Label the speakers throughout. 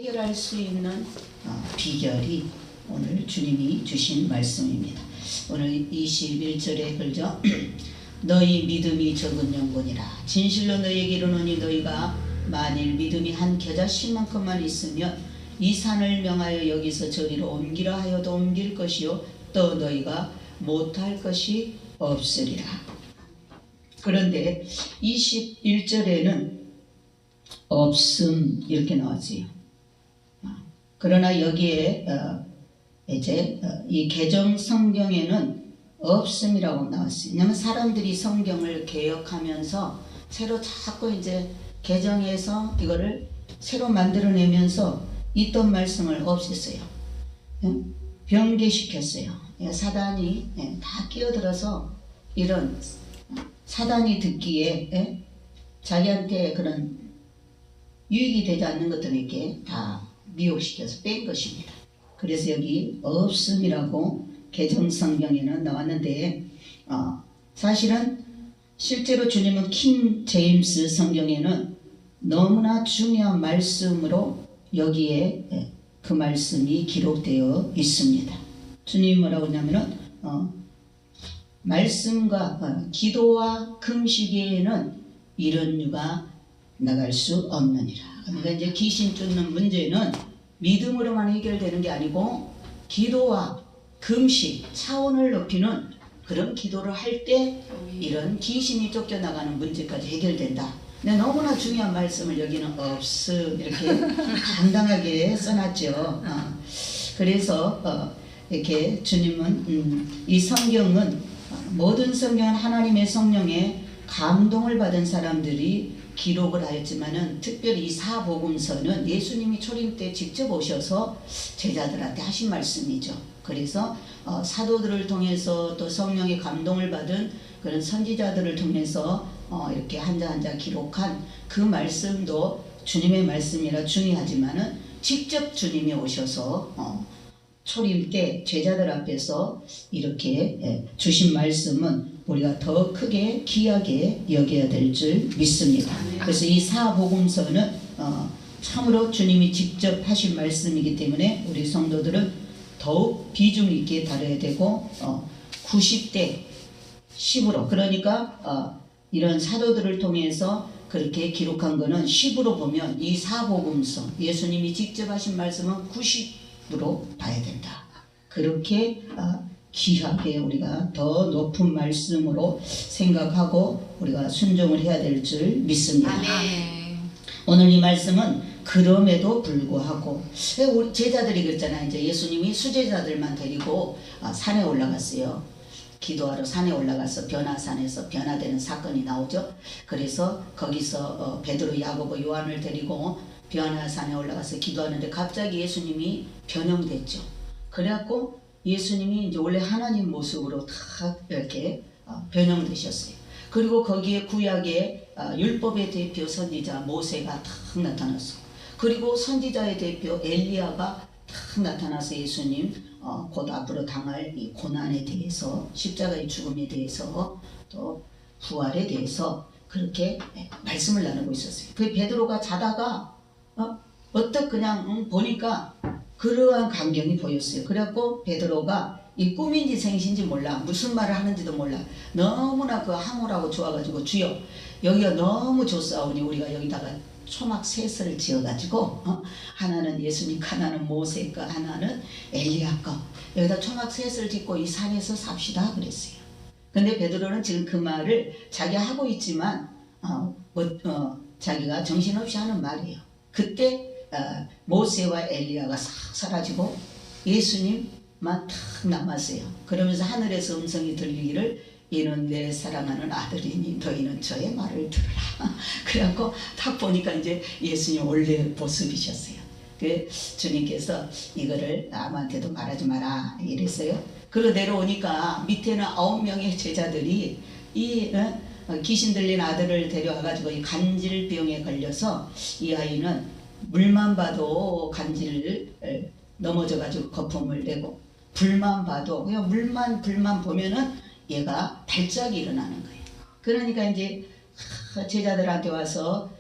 Speaker 1: 해결할 수 있는 비결이 오늘 주님이 주신 말씀입니다. 오늘 21절에 걸죠. 너희 믿음이 적은 영혼이라 진실로 너희에게 이르노니 너희가 만일 믿음이 한 겨자씨만큼만 있으면 이 산을 명하여 여기서 저리로 옮기라 하여도 옮길 것이요 또 너희가 못할 것이 없으리라. 그런데 21절에는 없음 이렇게 나왔어요. 그러나 여기에 이제 이 개정 성경에는 없음이라고 나왔어요. 왜냐하면 사람들이 성경을 개혁하면서 새로 자꾸 이제 개정해서 이거를 새로 만들어내면서 있던 말씀을 없앴어요. 변개시켰어요. 사단이 다 끼어들어서 이런 사단이 듣기에 자기한테 그런 유익이 되지 않는 것들을 이렇게 다 미혹시켜서 뺀 것입니다. 그래서 여기 없음이라고 개정성경에는 나왔는데 사실은 실제로 주님은 킹 제임스 성경에는 너무나 중요한 말씀으로 여기에 그 말씀이 기록되어 있습니다. 주님이 뭐라고 하냐면은 말씀과 기도와 금식에는 이런 유가 나갈 수 없느니라. 그러니까 이제 귀신 쫓는 문제는 믿음으로만 해결되는 게 아니고 기도와 금식 차원을 높이는 그런 기도를 할 때 이런 귀신이 쫓겨나가는 문제까지 해결된다. 근데 너무나 중요한 말씀을 여기는 없음 이렇게 당당하게 써놨죠. 그래서 이렇게 주님은 이 성경은 모든 성경은 하나님의 성령에 감동을 받은 사람들이 기록을 하였지만은 특별히 이 사복음서는 예수님이 초림 때 직접 오셔서 제자들한테 하신 말씀이죠. 그래서 사도들을 통해서 또 성령의 감동을 받은 그런 선지자들을 통해서 이렇게 한자 한자 기록한 그 말씀도 주님의 말씀이라 중요하지만은 직접 주님이 오셔서 초림 때 제자들 앞에서 이렇게 주신 말씀은 우리가 더 크게 귀하게 여겨야 될 줄 믿습니다. 그래서 이 사복음서는 참으로 주님이 직접 하신 말씀이기 때문에 우리 성도들은 더욱 비중 있게 다뤄야 되고 90대 10으로 그러니까 이런 사도들을 통해서 그렇게 기록한 거는 10으로 보면 이 사복음서 예수님이 직접 하신 말씀은 90으로 봐야 된다. 그렇게 귀하게 우리가 더 높은 말씀으로 생각하고 우리가 순종을 해야 될 줄 믿습니다. 오늘 이 말씀은 그럼에도 불구하고 우리 제자들이 그랬잖아요. 이제 예수님이 수제자들만 데리고 산에 올라갔어요. 기도하러 산에 올라가서 변화산에서 변화되는 사건이 나오죠. 그래서 거기서 베드로, 야고보, 요한을 데리고 변화산에 올라가서 기도하는데 갑자기 예수님이 변형됐죠. 그래갖고 예수님이 이제 원래 하나님 모습으로 다 이렇게 변형되셨어요. 그리고 거기에 구약의 율법의 대표 선지자 모세가 탁 나타났어. 그리고 선지자의 대표 엘리야가 탁 나타나서 예수님 곧 앞으로 당할 이 고난에 대해서 십자가의 죽음에 대해서 또 부활에 대해서 그렇게 말씀을 나누고 있었어요. 그 베드로가 자다가 어떻게 그냥 보니까 그러한 광경이 보였어요. 그래갖고 베드로가 이 꿈인지 생신지 몰라 무슨 말을 하는지도 몰라 너무나 그 황홀하고 좋아가지고 주여 여기가 너무 좋사오니 우리가 여기다가 초막 셋을 지어가지고 하나는 예수님 거 하나는 모세 거 하나는 엘리야 거 여기다 초막 셋을 짓고 이 산에서 삽시다 그랬어요. 근데 베드로는 지금 그 말을 자기가 하고 있지만 자기가 정신없이 하는 말이에요. 그때 모세와 엘리야가 싹 사라지고 예수님만 탁 남았어요. 그러면서 하늘에서 음성이 들리기를 이는 내 사랑하는 아들이니 너희는 저의 말을 들으라. 그래갖고 딱 보니까 이제 예수님 원래 모습이셨어요. 그 주님께서 이거를 아무한테도 말하지 마라 이랬어요. 그러고 내려오니까 밑에는 9명의 제자들이 이 귀신 들린 아들을 데려와가지고 이 간질병에 걸려서 이 아이는 물만 봐도 간질을 넘어져가지고 거품을 내고 불만 봐도 그냥 불만 보면은 얘가 발작이 일어나는 거예요. 그러니까 이제 제자들한테 와서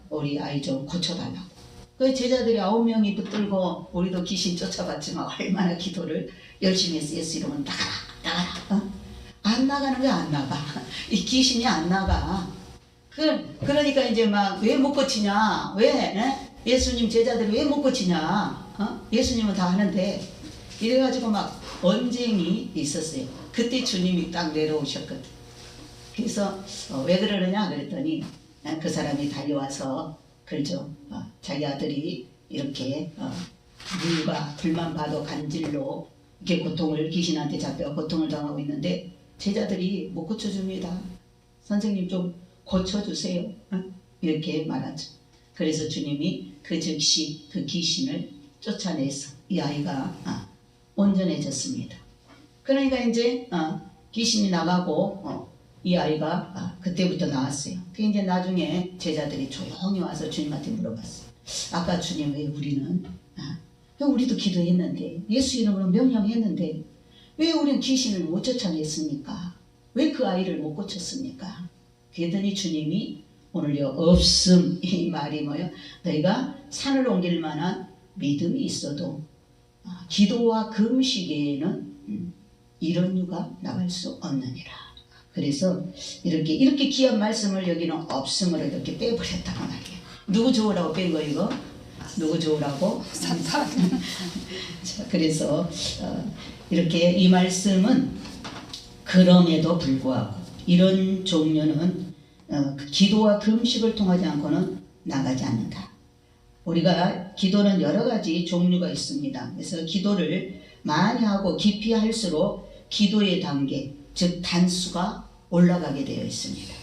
Speaker 1: 우리 아이 좀 고쳐달라고 그 제자들이 9명이 붙들고 우리도 귀신 쫓아봤지만 얼마나 기도를 열심히 했어. 예수 이름은 나가라. 안 나가는 거야. 안 나가. 이 귀신이 안 나가. 그러니까 이제 막 왜 못 고치냐? 왜? 예수님 제자들이 왜 못 고치냐? 예수님은 다 하는데. 이래가지고 막 언쟁이 있었어요. 그때 주님이 딱 내려오셨거든. 그래서 왜 그러느냐 그랬더니 그 사람이 달려와서 그러죠. 자기 아들이 이렇게 물과 불만 봐도 간질로 이렇게 고통을 귀신한테 잡혀 고통을 당하고 있는데 제자들이 못 고쳐줍니다. 선생님 좀 고쳐주세요. 이렇게 말하죠. 그래서 주님이 그 즉시 그 귀신을 쫓아내서 이 아이가 온전해졌습니다. 그러니까 이제 귀신이 나가고 이 아이가 그때부터 나왔어요. 그 이제 나중에 제자들이 조용히 와서 주님한테 물어봤어요. 아까 주님 왜 우리는 우리도 기도했는데 예수 이름으로 명령했는데 왜 우리는 귀신을 못 쫓아냈습니까? 왜 그 아이를 못 고쳤습니까? 그랬더니 주님이 오늘요 없음 이 말이 뭐요? 너희가 산을 옮길 만한 믿음이 있어도 기도와 금식에는 이런 유가 나갈 수 없느니라. 그래서 이렇게 귀한 말씀을 여기는 없음으로 이렇게 빼버렸다고 말이에요. 누구 좋으라고 뺀 거 이거? 누구 좋으라고?
Speaker 2: 사탄.
Speaker 1: 자, 그래서 이렇게 이 말씀은 그럼에도 불구하고 이런 종류는 기도와 금식을 통하지 않고는 나가지 않는다. 우리가 기도는 여러 가지 종류가 있습니다. 그래서 기도를 많이 하고 깊이 할수록 기도의 단계, 즉 단수가 올라가게 되어 있습니다.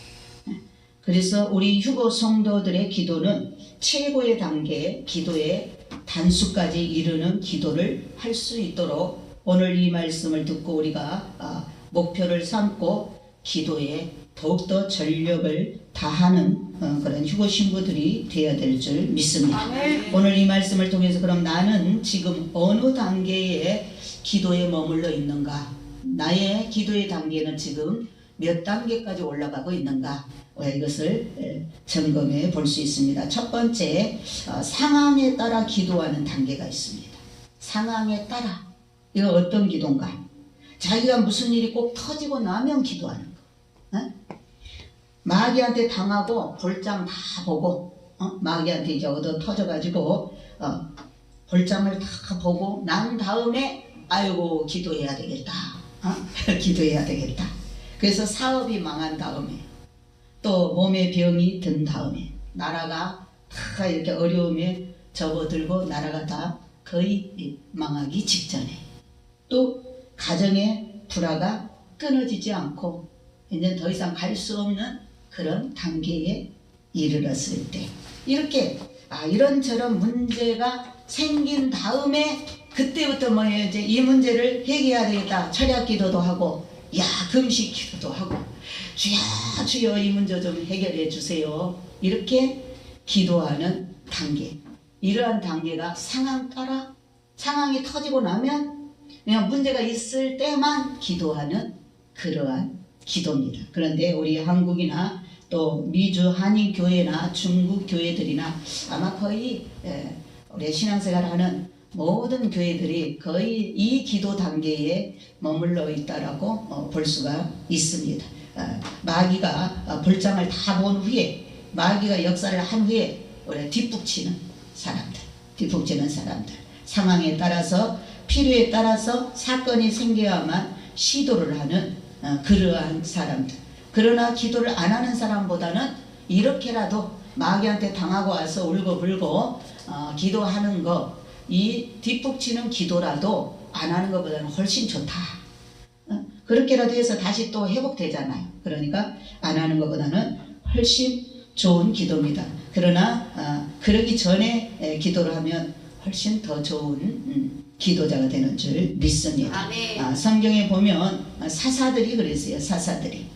Speaker 1: 그래서 우리 휴거 성도들의 기도는 최고의 단계, 기도의 단수까지 이르는 기도를 할 수 있도록 오늘 이 말씀을 듣고 우리가 목표를 삼고 기도에 더욱더 전력을 다하는 그런 휴거 신부들이 되어야 될 줄 믿습니다.
Speaker 2: 아멘.
Speaker 1: 오늘 이 말씀을 통해서 그럼 나는 지금 어느 단계의 기도에 머물러 있는가? 나의 기도의 단계는 지금 몇 단계까지 올라가고 있는가? 이것을 점검해 볼 수 있습니다. 첫 번째, 상황에 따라 기도하는 단계가 있습니다. 상황에 따라. 이거 어떤 기도인가? 자기가 무슨 일이 꼭 터지고 나면 기도하는 거. 마귀한테 당하고 볼장 다 보고 마귀한테 이제 얻어 터져가지고 볼장을 다 보고 난 다음에 아이고 기도해야 되겠다. 기도해야 되겠다. 그래서 사업이 망한 다음에 또 몸에 병이 든 다음에 나라가 다 이렇게 어려움에 접어들고 나라가 다 거의 망하기 직전에 또 가정의 불화가 끊어지지 않고 이제 더 이상 갈 수 없는 그런 단계에 이르렀을 때 이렇게 이런저런 문제가 생긴 다음에 그때부터 뭐예요? 이제 이 문제를 해결해야 되겠다. 철야 기도도 하고 금식 기도도 하고 주여 주여 이 문제 좀 해결해 주세요. 이렇게 기도하는 단계. 이러한 단계가 상황 따라 상황이 터지고 나면 그냥 문제가 있을 때만 기도하는 그러한 기도입니다. 그런데 우리 한국이나 또 미주 한인 교회나 중국 교회들이나 아마 거의 우리 신앙생활하는 모든 교회들이 거의 이 기도 단계에 머물러 있다라고 볼 수가 있습니다. 마귀가 볼장을 다 본 후에 마귀가 역사를 한 후에 우리 뒷북치는 사람들 상황에 따라서 필요에 따라서 사건이 생겨야만 시도를 하는 그러한 사람들. 그러나 기도를 안 하는 사람보다는 이렇게라도 마귀한테 당하고 와서 울고불고 기도하는 거, 이 뒷북치는 기도라도 안 하는 것보다는 훨씬 좋다. 그렇게라도 해서 다시 또 회복되잖아요. 그러니까 안 하는 것보다는 훨씬 좋은 기도입니다. 그러나 그러기 전에 기도를 하면 훨씬 더 좋은 기도자가 되는 줄 믿습니다. 성경에 보면 사사들이 그랬어요. 사사들이.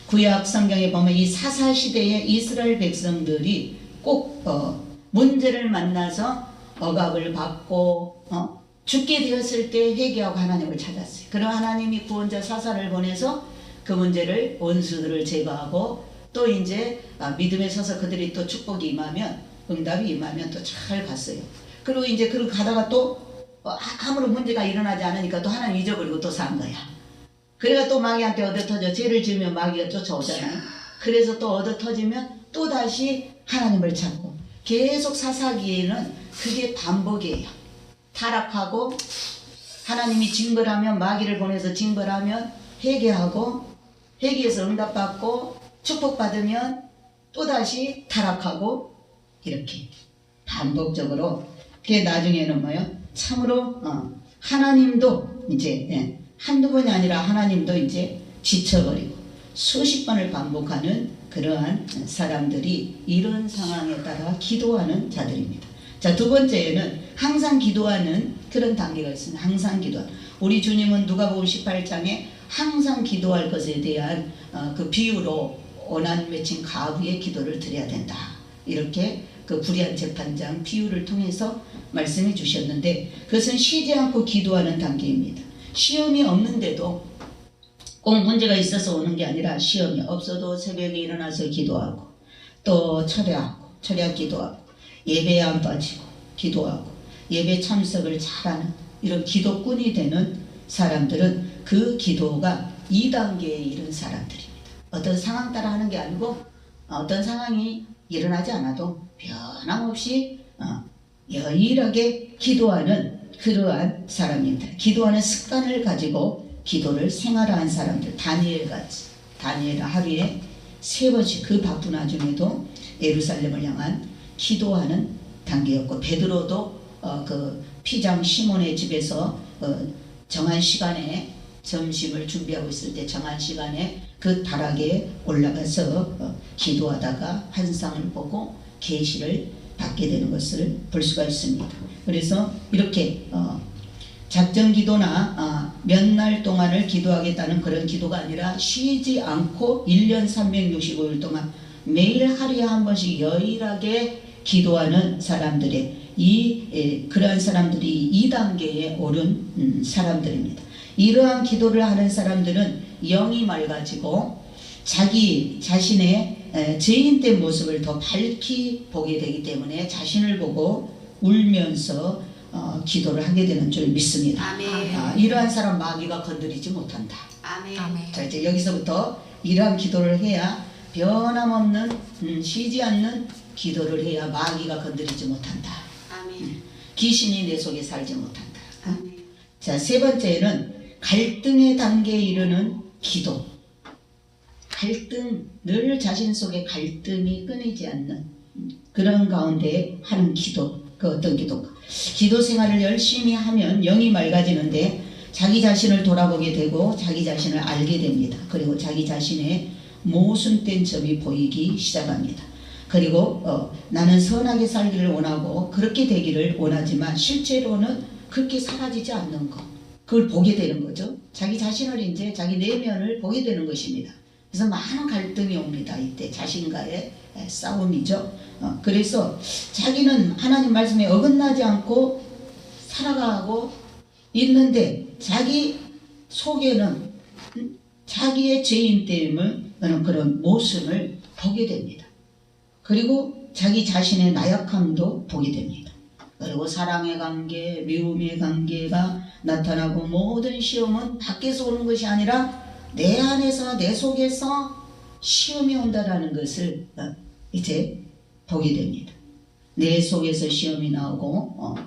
Speaker 1: 구약 성경에 보면 이 사사 시대의 이스라엘 백성들이 꼭 문제를 만나서 억압을 받고 죽게 되었을 때 회개하고 하나님을 찾았어요. 그럼 하나님이 구원자 사사를 보내서 그 문제를 원수들을 제거하고 또 이제 믿음에 서서 그들이 또 축복이 임하면 응답이 임하면 또 잘 갔어요. 그리고 이제 그렇게 가다가 또 아무런 문제가 일어나지 않으니까 또 하나님 잊어버리고 또 산 거야. 그래가 또 마귀한테 얻어 터져. 죄를 지으면 마귀가 쫓아오잖아요. 그래서 또 얻어 터지면 또 다시 하나님을 찾고 계속 사사기에는 그게 반복이에요. 타락하고 하나님이 징벌하면 마귀를 보내서 징벌하면 회개하고 회개해서 응답받고 축복받으면 또다시 타락하고 이렇게 반복적으로. 그게 나중에는 뭐요? 참으로 하나님도 이제 한두 번이 아니라 하나님도 이제 지쳐버리고 수십 번을 반복하는 그러한 사람들이 이런 상황에 따라 기도하는 자들입니다. 자, 두 번째는 항상 기도하는 그런 단계가 있습니다. 항상 기도하는. 우리 주님은 누가복음 18장에 항상 기도할 것에 대한 그 비유로 원한 맺힌 가부의 기도를 드려야 된다. 이렇게 그 불의한 재판장 비유를 통해서 말씀해 주셨는데 그것은 쉬지 않고 기도하는 단계입니다. 시험이 없는데도 꼭 문제가 있어서 오는 게 아니라 시험이 없어도 새벽에 일어나서 기도하고 또 철야 기도하고 예배에 안 빠지고 기도하고 예배 참석을 잘하는 이런 기도꾼이 되는 사람들은 그 기도가 2단계에 이른 사람들입니다. 어떤 상황 따라 하는 게 아니고 어떤 상황이 일어나지 않아도 변함없이 여일하게 기도하는 그러한 사람입니다. 기도하는 습관을 가지고 기도를 생활화한 사람들. 다니엘같이. 다니엘은 하루에 3번씩 그 바쁜 와중에도 예루살렘을 향한 기도하는 단계였고 베드로도 그 피장 시몬의 집에서 정한 시간에 점심을 준비하고 있을 때 정한 시간에 그 다락에 올라가서 기도하다가 환상을 보고 계시를 받게 되는 것을 볼 수가 있습니다. 그래서 이렇게 작정 기도나 몇 날 동안을 기도하겠다는 그런 기도가 아니라 쉬지 않고 1년 365일 동안 매일 하루에 한 번씩 여일하게 기도하는 사람들의 그러한 사람들이 2단계에 오른 사람들입니다. 이러한 기도를 하는 사람들은 영이 맑아지고 자기 자신의 죄인된 모습을 더 밝히 보게 되기 때문에 자신을 보고 울면서 기도를 하게 되는 줄 믿습니다.
Speaker 2: 아멘.
Speaker 1: 이러한 사람 마귀가 건드리지 못한다.
Speaker 2: 아멘.
Speaker 1: 자, 이제 여기서부터 이러한 기도를 해야 변함없는 쉬지 않는 기도를 해야 마귀가 건드리지 못한다.
Speaker 2: 아멘.
Speaker 1: 귀신이 내 속에 살지 못한다.
Speaker 2: 아멘.
Speaker 1: 자, 세 번째는 갈등의 단계에 이르는 기도. 갈등, 늘 자신 속에 갈등이 끊이지 않는 그런 가운데 하는 기도. 그 어떤 기도인가? 기도 생활을 열심히 하면 영이 맑아지는데 자기 자신을 돌아보게 되고 자기 자신을 알게 됩니다. 그리고 자기 자신의 모순된 점이 보이기 시작합니다. 그리고 나는 선하게 살기를 원하고 그렇게 되기를 원하지만 실제로는 그렇게 사라지지 않는 것, 그걸 보게 되는 거죠. 자기 자신을 이제 자기 내면을 보게 되는 것입니다. 그래서 많은 갈등이 옵니다. 이때 자신과의 싸움이죠. 그래서 자기는 하나님 말씀에 어긋나지 않고 살아가고 있는데 자기 속에는 자기의 죄인됨을 그런 모습을 보게 됩니다. 그리고 자기 자신의 나약함도 보게 됩니다. 그리고 사랑의 관계, 미움의 관계가 나타나고 모든 시험은 밖에서 오는 것이 아니라 내 안에서 내 속에서 시험이 온다라는 것을 이제 보게 됩니다. 내 속에서 시험이 나오고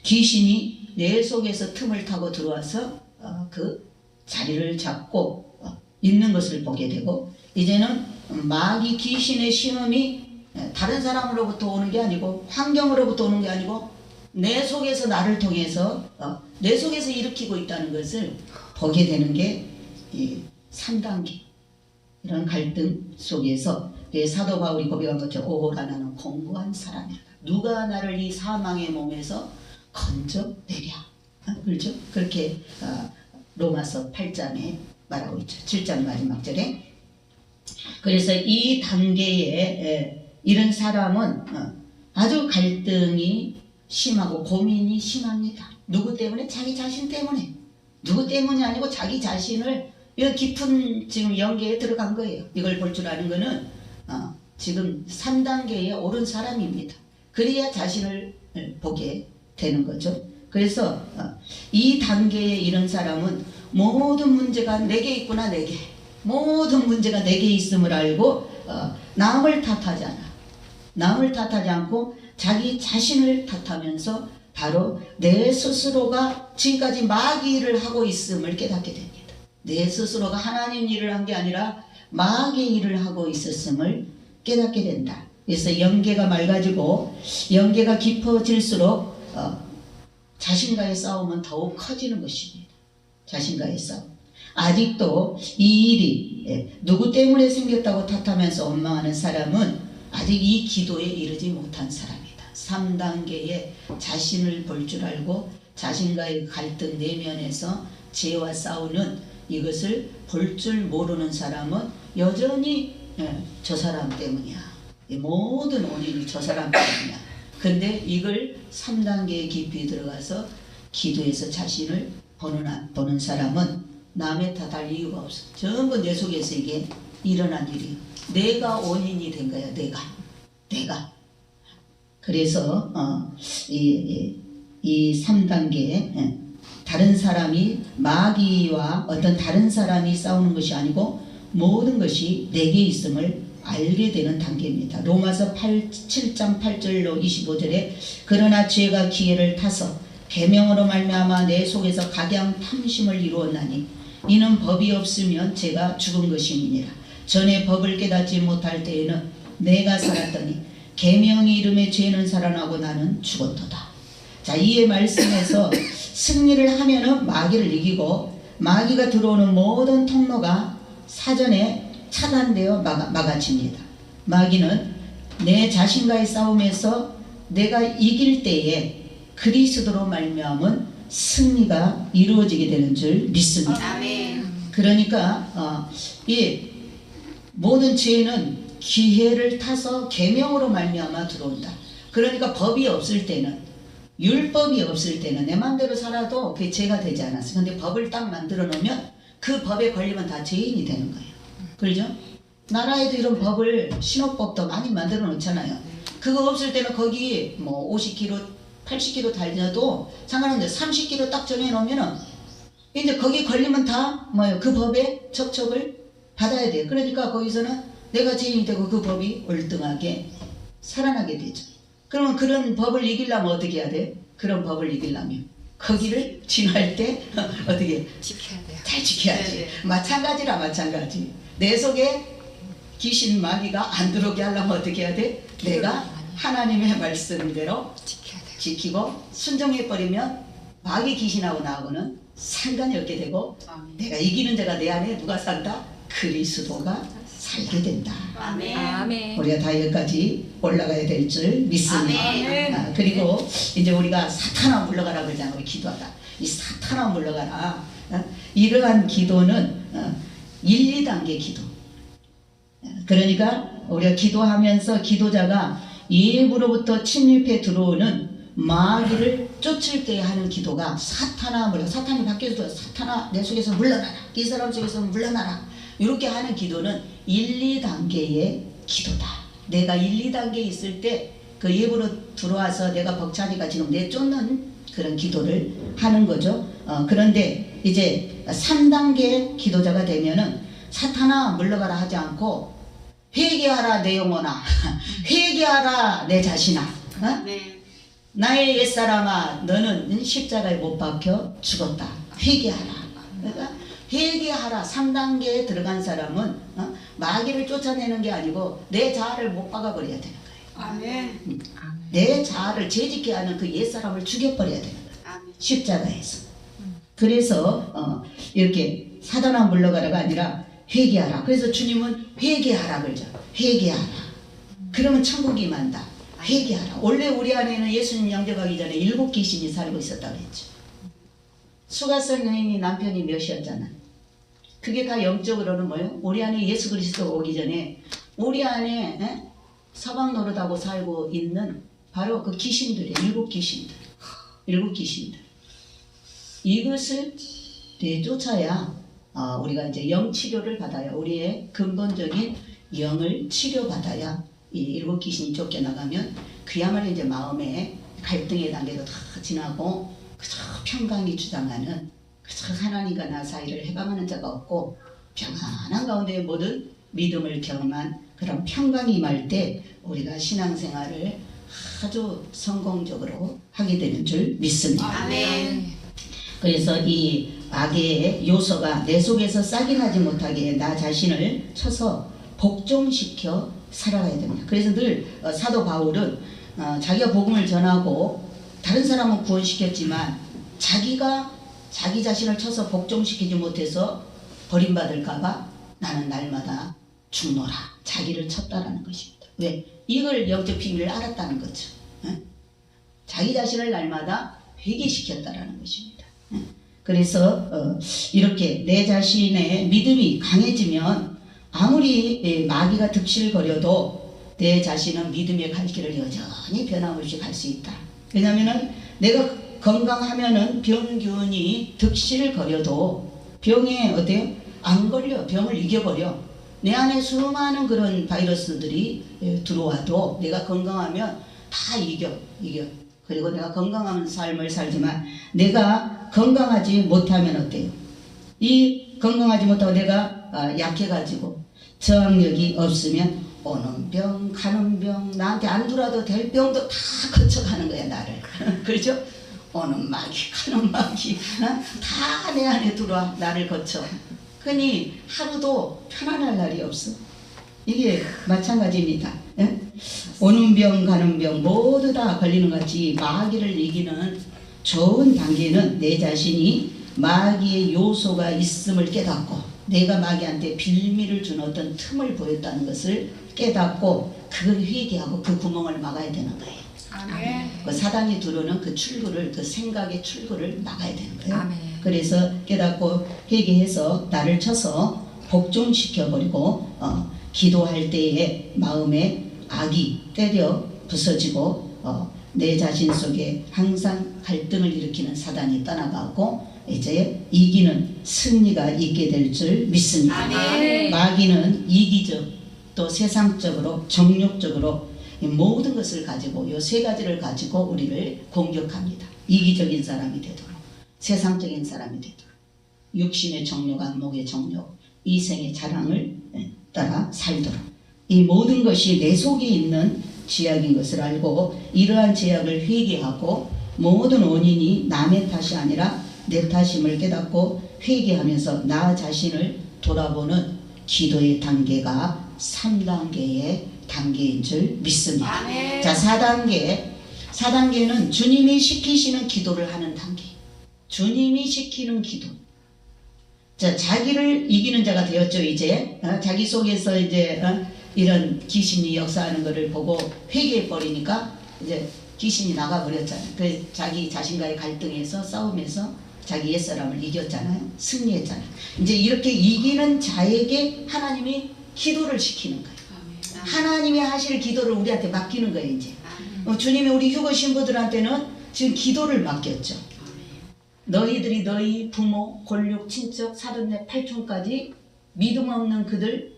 Speaker 1: 귀신이 내 속에서 틈을 타고 들어와서 그 자리를 잡고 있는 것을 보게 되고 이제는 마귀 귀신의 시험이 다른 사람으로부터 오는 게 아니고 환경으로부터 오는 게 아니고 내 속에서 나를 통해서 내 속에서 일으키고 있다는 것을 보게 되는 게 이 3단계 이런 갈등 속에서 사도 바울이 고백한 것처럼 오라 나는 공고한 사람이다. 누가 나를 이 사망의 몸에서 건져내랴. 그렇죠? 그렇게 로마서 8장에 말하고 있죠. 7장 마지막 절에. 그래서 이 단계에 이런 사람은 아주 갈등이 심하고 고민이 심합니다. 누구 때문에? 자기 자신 때문에. 누구 때문이 아니고 자기 자신을 이런 깊은 지금 연계에 들어간 거예요. 이걸 볼 줄 아는 거는 지금 3단계에 오른 사람입니다. 그래야 자신을 보게 되는 거죠. 그래서 이 단계에 이런 사람은 모든 문제가 내게 있구나, 내게. 모든 문제가 내게 있음을 알고 남을 탓하지 않아. 남을 탓하지 않고 자기 자신을 탓하면서 바로 내 스스로가 지금까지 마귀 일을 하고 있음을 깨닫게 됩니다. 내 스스로가 하나님 일을 한 게 아니라 마귀 일을 하고 있었음을 깨닫게 된다. 그래서 영계가 맑아지고 영계가 깊어질수록 자신과의 싸움은 더욱 커지는 것입니다. 자신과의 싸움. 아직도 이 일이 누구 때문에 생겼다고 탓하면서 원망하는 사람은 아직 이 기도에 이르지 못한 사람이다. 3단계에 자신을 볼 줄 알고 자신과의 갈등 내면에서 죄와 싸우는 이것을 볼 줄 모르는 사람은 여전히 저 사람 때문이야. 모든 원인이 저 사람 때문이야. 근데 이걸 3단계에 깊이 들어가서 기도해서 자신을 보는 사람은 남의 탓할 이유가 없어. 전부 내 속에서 이게 일어난 일이야. 내가 원인이 된 거야. 내가. 그래서 이 3단계 다른 사람이 마귀와 어떤 다른 사람이 싸우는 것이 아니고 모든 것이 내게 있음을 알게 되는 단계입니다. 로마서 7장 8절로 25절에 그러나 죄가 기회를 타서 계명으로 말미암아 내 속에서 각양 탐심을 이루었나니 이는 법이 없으면 죄가 죽은 것임이니라. 전에 법을 깨닫지 못할 때에는 내가 살았더니 계명이 이름에 죄는 살아나고 나는 죽었도다. 자, 이에 말씀에서 승리를 하면은 마귀를 이기고 마귀가 들어오는 모든 통로가 사전에 차단되어 막아집니다. 마귀는 내 자신과의 싸움에서 내가 이길 때에 그리스도로 말미암은 승리가 이루어지게 되는 줄 믿습니다.
Speaker 2: 아멘.
Speaker 1: 그러니까 이 모든 죄는 기회를 타서 계명으로 말미암아 들어온다. 그러니까 법이 없을 때는, 율법이 없을 때는 내 마음대로 살아도 그게 죄가 되지 않았어. 근데 법을 딱 만들어 놓으면 그 법에 걸리면 다 죄인이 되는 거예요. 그렇죠? 나라에도 이런 법을, 신호법도 많이 만들어 놓잖아요. 그거 없을 때는 거기 뭐 50km, 80km 달려도 상관없는데 30km 딱 정해 놓으면은 이제 거기 걸리면 다 그 법에 척척을 받아야 돼요. 그러니까 거기서는 내가 죄인이 되고 그 법이 월등하게 살아나게 되죠. 그러면 그런 법을 이기려면 어떻게 해야 돼? 그런 법을 이기려면 거기를 지날 때 어떻게
Speaker 2: 지켜야 돼요.
Speaker 1: 잘 지켜야지.
Speaker 2: 네네.
Speaker 1: 마찬가지라 마찬가지. 내 속에 귀신 마귀가 안 들어오게 하려면 어떻게 해야 돼? 내가 하나님의 말씀대로
Speaker 2: 지켜야 돼요.
Speaker 1: 지키고 순종해버리면 마귀 귀신하고 나하고는 상관이 없게 되고
Speaker 2: 아멘.
Speaker 1: 내가 이기는 자가 내 안에 누가 산다? 그리스도가 살게 된다.
Speaker 2: 아멘.
Speaker 3: 아멘.
Speaker 1: 우리가 다 여기까지 올라가야 될 줄 믿습니다.
Speaker 2: 아멘.
Speaker 1: 그리고 이제 우리가 사탄아 물러가라 그러잖아. 우리 기도하다. 이 사탄아 물러가라. 이러한 기도는 1, 2단계 기도. 그러니까 우리가 기도하면서 기도자가 예부로부터 침입해 들어오는 마귀를 쫓을 때 하는 기도가 사탄아 물러가라. 사탄이 밖에서 사탄아 내 속에서 물러나라. 이 사람 속에서 물러나라. 이렇게 하는 기도는 1, 2단계의 기도다. 내가 1, 2단계에 있을 때 그 예부로 들어와서 내가 벅차니까 지금 내 쫓는 그런 기도를 하는 거죠. 그런데 이제 3단계 기도자가 되면은 사탄아 물러가라 하지 않고 회개하라 내 영혼아 회개하라 내 자신아
Speaker 2: 네.
Speaker 1: 나의 옛사람아 너는 십자가에 못 박혀 죽었다. 회개하라. 그러니까 회개하라. 3단계에 들어간 사람은 마귀를 쫓아내는 게 아니고 내 자아를 못 박아버려야 되는 거예요.
Speaker 2: 아멘.
Speaker 1: 내 자아를 죄짓게 하는 그 옛사람을 죽여버려야 되는 거예요.
Speaker 2: 아멘.
Speaker 1: 십자가에서. 그래서 이렇게 사단아 물러가라가 아니라 회개하라. 그래서 주님은 회개하라 그러죠. 회개하라. 그러면 천국이 만다. 회개하라. 원래 우리 안에는 예수님 영접하기 전에 7 귀신이 살고 있었다고 했죠. 수가성 여인이 남편이 몇이었잖아. 그게 다 영적으로는 뭐예요? 우리 안에 예수 그리스도 오기 전에 우리 안에 서방 노릇하고 살고 있는 바로 그 귀신들이에요. 7 귀신들. 7 귀신들. 이것을 되쫓아야 우리가 이제 영 치료를 받아요. 우리의 근본적인 영을 치료받아야 이 7 귀신이 쫓겨나가면 그야말로 이제 마음의 갈등의 단계도 다 지나고 그저 평강이 주장하는 그저 하나님과 나 사이를 해방하는 자가 없고 평안한 가운데 모든 믿음을 경험한 그런 평강이 임할 때 우리가 신앙생활을 아주 성공적으로 하게 되는 줄 믿습니다.
Speaker 2: 아멘.
Speaker 1: 그래서 이 악의 요소가 내 속에서 싹이 나지 못하게 나 자신을 쳐서 복종시켜 살아가야 됩니다. 그래서 늘 사도 바울은 자기가 복음을 전하고 다른 사람은 구원시켰지만 자기가 자기 자신을 쳐서 복종시키지 못해서 버림받을까봐 나는 날마다 죽노라. 자기를 쳤다라는 것입니다. 왜? 이걸 영적 비밀을 알았다는 거죠. 자기 자신을 날마다 회개시켰다라는 것입니다. 그래서 이렇게 내 자신의 믿음이 강해지면 아무리 마귀가 득실거려도 내 자신은 믿음의 갈 길을 여전히 변함없이 갈 수 있다. 왜냐하면 내가 건강하면은 병균이 득실거려도 병에 어때요? 안 걸려. 병을 이겨버려. 내 안에 수많은 그런 바이러스들이 들어와도 내가 건강하면 다 이겨. 그리고 내가 건강한 삶을 살지만 내가 건강하지 못하면 어때요? 이 건강하지 못하고 내가 약해가지고 저항력이 없으면 오는 병, 가는 병, 나한테 안 들어와도 될 병도 다 거쳐가는 거야, 나를. 그렇죠? 오는 마귀, 가는 마귀, 다 내 안에 들어와, 나를 거쳐. 그러니 하루도 편안할 날이 없어. 이게 마찬가지입니다. 예? 오는 병, 가는 병 모두 다 걸리는 것 같이 마귀를 이기는 좋은 단계는 내 자신이 마귀의 요소가 있음을 깨닫고 내가 마귀한테 빌미를 준 어떤 틈을 보였다는 것을 깨닫고 그걸 회개하고 그 구멍을 막아야 되는 거예요.
Speaker 2: 아멘.
Speaker 1: 그 사단이 들어오는 그 출구를, 그 생각의 출구를 막아야 되는 거예요.
Speaker 3: 아멘.
Speaker 1: 그래서 깨닫고 회개해서 나를 쳐서 복종시켜버리고 기도할 때에 마음에 악이 때려 부서지고 내 자신 속에 항상 갈등을 일으키는 사단이 떠나가고 이제 이기는 승리가 있게 될 줄 믿습니다.
Speaker 2: 아멘.
Speaker 1: 마귀는 이기적 또 세상적으로 정욕적으로 이 모든 것을 가지고 이 세 가지를 가지고 우리를 공격합니다. 이기적인 사람이 되도록 세상적인 사람이 되도록 육신의 정욕, 안목의 정욕, 이생의 자랑을 따라 살도록 이 모든 것이 내 속에 있는 죄악인 것을 알고 이러한 죄악을 회개하고 모든 원인이 남의 탓이 아니라 내 탓임을 깨닫고 회개하면서 나 자신을 돌아보는 기도의 단계가 3단계의 단계인 줄 믿습니다.
Speaker 2: 아멘.
Speaker 1: 자, 4단계는 주님이 시키시는 기도를 하는 단계. 주님이 시키는 기도. 자, 자기를 이기는 자가 되었죠. 이제 자기 속에서 이제 이런 귀신이 역사하는 것을 보고 회개해 버리니까 이제 귀신이 나가 버렸잖아요. 그 자기 자신과의 갈등에서 싸움에서 자기 옛사람을 이겼잖아요. 승리했잖아요. 이제 이렇게 이기는 자에게 하나님이 기도를 시키는 거예요. 하나님이 하실 기도를 우리한테 맡기는 거예요. 이제 주님이 우리 휴거 신부들한테는 지금 기도를 맡겼죠. 너희들이 너희 부모, 골육, 친척, 사돈네, 팔촌까지 믿음 없는 그들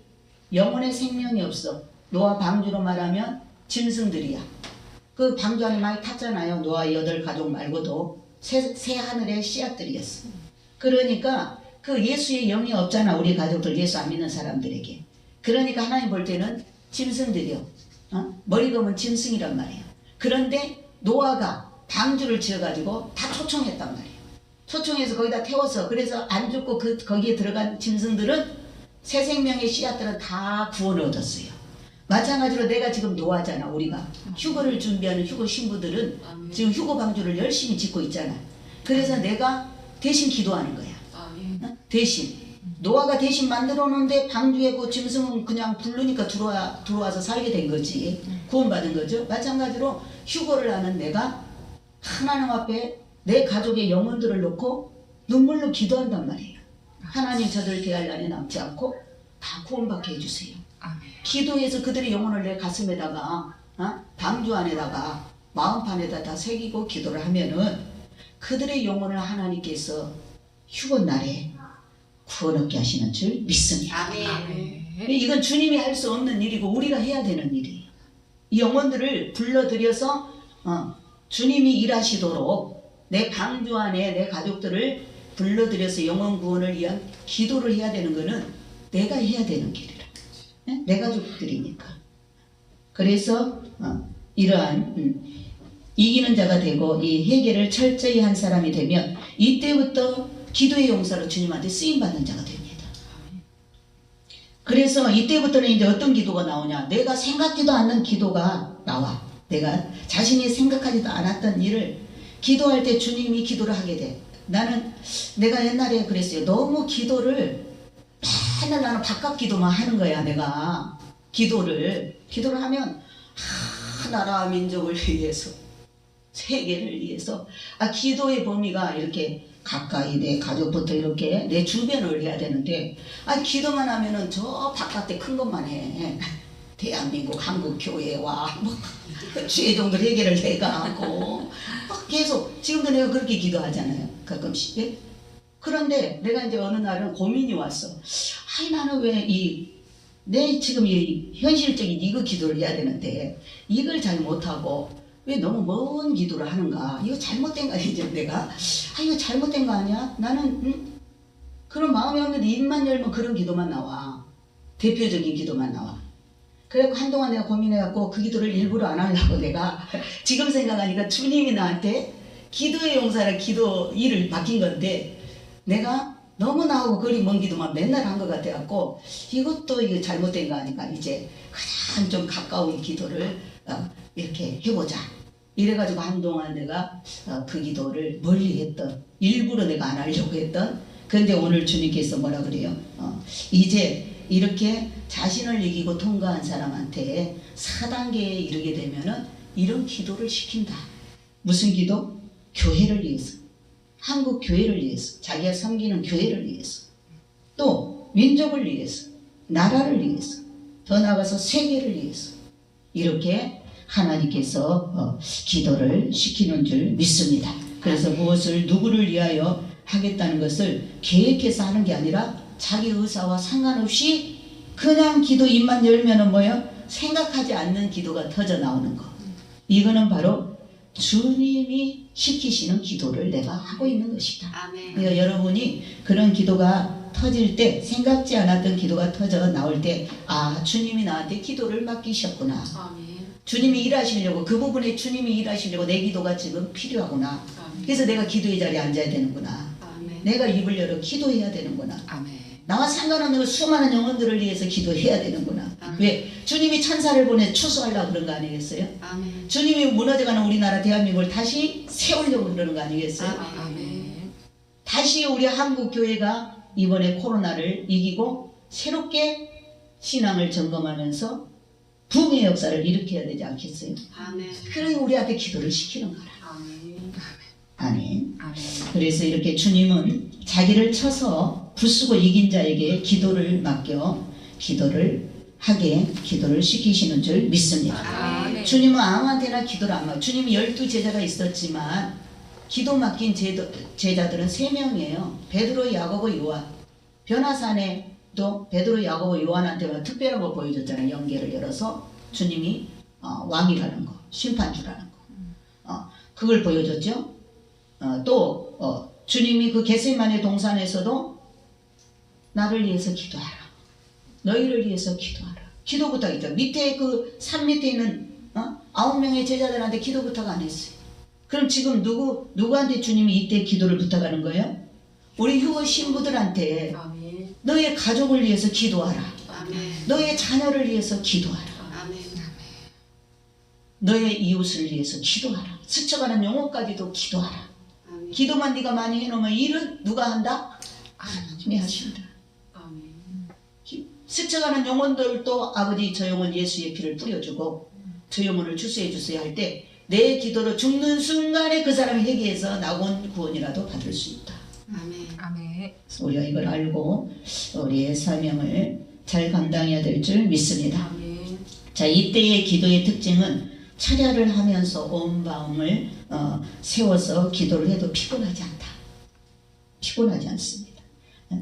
Speaker 1: 영혼의 생명이 없어. 노아 방주로 말하면 짐승들이야. 그 방주 안에 많이 탔잖아요. 노아 8가족 말고도 새 하늘의 씨앗들이었어. 그러니까 그 예수의 영이 없잖아. 우리 가족들 예수 안 믿는 사람들에게. 그러니까 하나님 볼 때는 짐승들이요. 머리 검은 짐승이란 말이에요. 그런데 노아가 방주를 지어가지고 다 초청했단 말이에요. 초청해서 거기다 태워서 그래서 안 죽고 거기에 들어간 짐승들은 새 생명의 씨앗들은 다 구원을 얻었어요. 마찬가지로 내가 지금 노아잖아. 우리가 휴거를 준비하는 휴거 신부들은 지금 휴거 방주를 열심히 짓고 있잖아. 그래서 내가 대신 기도하는 거야. 대신 노아가 대신 만들어 놓은데 방주에 그 짐승은 그냥 부르니까 들어와서 살게 된 거지. 구원받은 거죠. 마찬가지로 휴거를 하는 내가 하나님 앞에 내 가족의 영혼들을 놓고 눈물로 기도한단 말이에요. 하나님 저들 대할 날에 남지 않고 다 구원받게 해주세요.
Speaker 3: 아멘.
Speaker 1: 기도해서 그들의 영혼을 내 가슴에다가 방주 안에다가 마음판에다 다 새기고 기도를 하면은 그들의 영혼을 하나님께서 휴거 날에 구원 얻게 하시는 줄 믿습니다.
Speaker 2: 아멘.
Speaker 1: 이건 주님이 할 수 없는 일이고 우리가 해야 되는 일이에요. 이 영혼들을 불러들여서 주님이 일하시도록 내 방주 안에 내 가족들을 불러들여서 영혼 구원을 위한 기도를 해야 되는 거는 내가 해야 되는 길이라. 내 가족들이니까. 그래서 이러한 이기는 자가 되고 이 회개를 철저히 한 사람이 되면 이때부터 기도의 용사로 주님한테 쓰임받는 자가 됩니다. 그래서 이때부터는 이제 어떤 기도가 나오냐, 내가 생각지도 않는 기도가 나와. 내가 자신이 생각하지도 않았던 일을 기도할 때 주님이 기도를 하게 돼. 내가 옛날에 그랬어요. 너무 기도를 맨날 나는 바깥 기도만 하는 거야. 내가 기도를 하면 나라 민족을 위해서, 세계를 위해서, 기도의 범위가 이렇게 가까이 내 가족부터 이렇게 내 주변을 해야 되는데, 기도만 하면은 저 바깥에 큰 것만 해. 대한민국 한국 교회와 죄종들 해결을 해가고 계속 지금도 내가 그렇게 기도하잖아요. 가끔씩. 예? 그런데 내가 이제 어느 날은 고민이 왔어. 나는 왜 내 지금 이 현실적인 이거 기도를 해야 되는데 이걸 잘 못하고 왜 너무 먼 기도를 하는가? 이거 잘못된 거 아니죠? 내가 이거 잘못된 거 아니야? 나는 그런 마음이 없는데 입만 열면 그런 기도만 나와. 대표적인 기도만 나와. 그래서 한동안 내가 고민해갖고 그 기도를 일부러 안 하려고 내가 지금 생각하니까 주님이 나한테 기도의 용사라 기도 일을 맡긴 건데 내가 너무 나하고 거리 먼 기도만 맨날 한 것 같아갖고 이것도 이거 잘못된 거 아니까 이제 가장 좀 가까운 기도를 이렇게 해보자. 이래가지고 한동안 내가 그 기도를 멀리 했던, 일부러 내가 안 하려고 했던, 그런데 오늘 주님께서 뭐라 그래요? 이제 이렇게 자신을 이기고 통과한 사람한테 4단계에 이르게 되면은 이런 기도를 시킨다. 무슨 기도? 교회를 위해서, 한국 교회를 위해서, 자기가 섬기는 교회를 위해서, 또 민족을 위해서, 나라를 위해서, 더 나아가서 세계를 위해서 이렇게 하나님께서 기도를 시키는 줄 믿습니다. 그래서 무엇을 누구를 위하여 하겠다는 것을 계획해서 하는 게 아니라 자기 의사와 상관없이 그냥 기도 입만 열면은 뭐예요? 생각하지 않는 기도가 터져 나오는 거. 이거는 바로 주님이 시키시는 기도를 내가 하고 있는 것이다.
Speaker 2: 아멘.
Speaker 1: 그러니까 여러분이 그런 기도가 터질 때, 생각지 않았던 기도가 터져 나올 때, 주님이 나한테 기도를 맡기셨구나.
Speaker 2: 아멘.
Speaker 1: 주님이 일하시려고, 그 부분에 주님이 일하시려고 내 기도가 지금 필요하구나.
Speaker 2: 아멘.
Speaker 1: 그래서 내가 기도의 자리에 앉아야 되는구나.
Speaker 2: 아멘.
Speaker 1: 내가 입을 열어 기도해야 되는구나.
Speaker 2: 아멘.
Speaker 1: 나와 상관없는 수많은 영혼들을 위해서 기도해야 되는구나.
Speaker 2: 아멘.
Speaker 1: 왜? 주님이 천사를 보내 추수하려고 그런 거 아니겠어요?
Speaker 2: 아멘.
Speaker 1: 주님이 무너져가는 우리나라 대한민국을 다시 세우려고 그러는 거 아니겠어요?
Speaker 2: 아멘.
Speaker 1: 다시 우리 한국교회가 이번에 코로나를 이기고 새롭게 신앙을 점검하면서 부흥의 역사를 일으켜야 되지 않겠어요?
Speaker 2: 아멘.
Speaker 1: 그러니 우리한테 기도를 시키는 거라.
Speaker 2: 아멘.
Speaker 1: 아멘.
Speaker 2: 아멘.
Speaker 1: 그래서 이렇게 주님은 자기를 쳐서 부수고 이긴 자에게 기도를 맡겨 기도를 시키시는 줄 믿습니다.
Speaker 2: 아멘.
Speaker 1: 주님은 아무한테나 기도를 안 맡겨. 주님이 12제자가 있었지만 기도 맡긴 제자들은 3명이에요. 베드로, 야고보, 요한. 변화산에도 베드로, 야고보, 요한한테만 특별한 거 보여줬잖아요. 연계를 열어서 주님이 왕이라는 거, 심판주라는 거. 그걸 보여줬죠. 또 주님이 그 겟세마네 동산에서도 나를 위해서 기도하라. 너희를 위해서 기도하라. 기도 부탁이죠. 밑에 그 산 밑에 있는 9명의 제자들한테 기도 부탁 안 했어요. 그럼 지금 누구한테 주님이 이때 기도를 부탁하는 거예요? 우리 휴거 신부들한테
Speaker 2: 아멘.
Speaker 1: 너의 가족을 위해서 기도하라.
Speaker 2: 아멘.
Speaker 1: 너의 자녀를 위해서 기도하라.
Speaker 2: 아멘.
Speaker 1: 너의 이웃을 위해서 기도하라. 스쳐가는 영혼까지도 기도하라.
Speaker 2: 아멘.
Speaker 1: 기도만 네가 많이 해놓으면 일은 누가 한다? 하나님이 하신다.
Speaker 2: 아멘.
Speaker 1: 스쳐가는 영혼들도 아버지 저 영혼 예수의 피를 뿌려주고 저 영혼을 출세해 주세요 할 때 내 기도로 죽는 순간에 그 사람이 회개해서 낙원 구원이라도 받을 수 있다.
Speaker 2: 아멘.
Speaker 3: 아멘.
Speaker 1: 우리가 이걸 알고 우리의 사명을 잘 감당해야 될 줄 믿습니다.
Speaker 2: 아멘.
Speaker 1: 자, 이때의 기도의 특징은 철야를 하면서 온 마음을 세워서 기도를 해도 피곤하지 않다. 피곤하지 않습니다.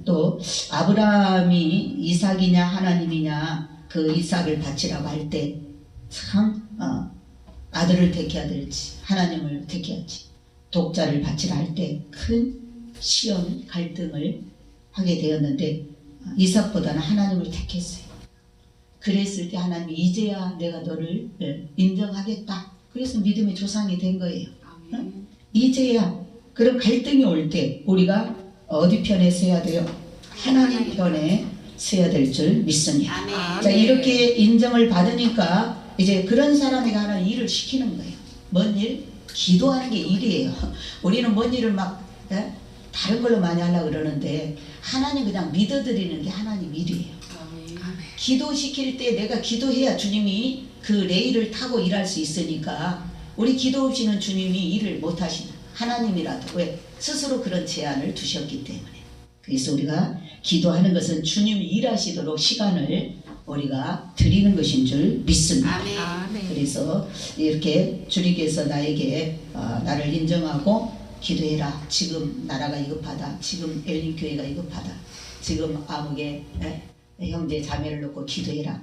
Speaker 1: 또 아브라함이 이삭이냐 하나님이냐 그 이삭을 바치라고 할 때 참 아들을 택해야 될지 하나님을 택해야지 독자를 바치라 할 때 큰 시험 갈등을 하게 되었는데 이삭보다는 하나님을 택했어요. 그랬을 때 하나님이 이제야 내가 너를 인정하겠다. 그래서 믿음의 조상이 된 거예요.
Speaker 2: 아멘.
Speaker 1: 이제야. 그럼 갈등이 올 때 우리가 어디 편에 서야 돼요? 하나님 편에 서야 될 줄 믿습니다.
Speaker 3: 아멘.
Speaker 1: 자, 이렇게 인정을 받으니까 이제 그런 사람에게 하나님 일을 시키는 거예요. 뭔 일? 기도하는 게 일이에요. 우리는 뭔 일을 막 다른 걸로 많이 하려고 그러는데 하나님 그냥 믿어드리는 게 하나님 일이에요.
Speaker 2: 아멘.
Speaker 1: 기도시킬 때 내가 기도해야 주님이 그 레일을 타고 일할 수 있으니까 우리 기도 없이는 주님이 일을 못 하시는 하나님이라도 왜? 스스로 그런 제한을 두셨기 때문에. 그래서 우리가 기도하는 것은 주님이 일하시도록 시간을 우리가 드리는 것인 줄 믿습니다.
Speaker 3: 아멘.
Speaker 2: 아멘.
Speaker 1: 그래서 이렇게 주님께서 나에게 나를 인정하고 기도해라. 지금 나라가 위급하다. 지금 엘린교회가 위급하다. 지금 아무개 형제 자매를 놓고 기도해라.